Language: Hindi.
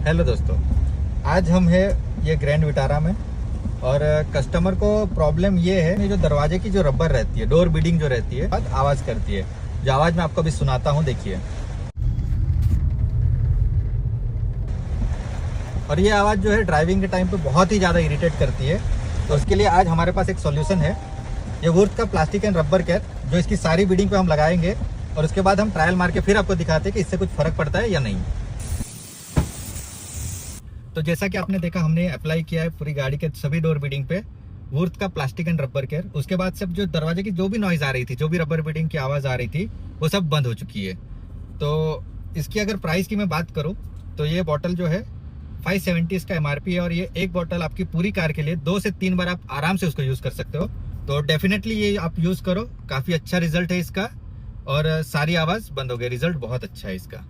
हेलो दोस्तों, आज हम है ये ग्रैंड विटारा में और कस्टमर को प्रॉब्लम ये है, ये जो दरवाजे की जो रबर रहती है, डोर बीडिंग जो रहती है, आवाज़ करती है। जो आवाज़ मैं आपको अभी सुनाता हूँ, देखिए। और ये आवाज़ जो है ड्राइविंग के टाइम पे बहुत ही ज़्यादा इरिटेट करती है। तो उसके लिए आज हमारे पास एक सॉल्यूशन है, ये वुर्थ का प्लास्टिक एंड रबर केयर, जो इसकी सारी बीडिंग पे हम लगाएंगे और उसके बाद हम ट्रायल मार के फिर आपको दिखाते हैं कि इससे कुछ फ़र्क पड़ता है या नहीं। तो जैसा कि आपने देखा, हमने अप्लाई किया है पूरी गाड़ी के सभी डोर बीडिंग पे वुर्थ का प्लास्टिक एंड रबर केयर। उसके बाद सब जो दरवाजे की जो भी नॉइज़ आ रही थी, जो भी रबर बीडिंग की आवाज़ आ रही थी, वो सब बंद हो चुकी है। तो इसकी अगर प्राइस की मैं बात करूँ तो ये बॉटल जो है 570 इसका MRP है और ये एक बॉटल आपकी पूरी कार के लिए 2 से 3 बार आप आराम से उसको यूज़ कर सकते हो। तो डेफिनेटली ये आप यूज़ करो, काफ़ी अच्छा रिजल्ट है इसका और सारी आवाज़ बंद हो गई। रिजल्ट बहुत अच्छा है इसका।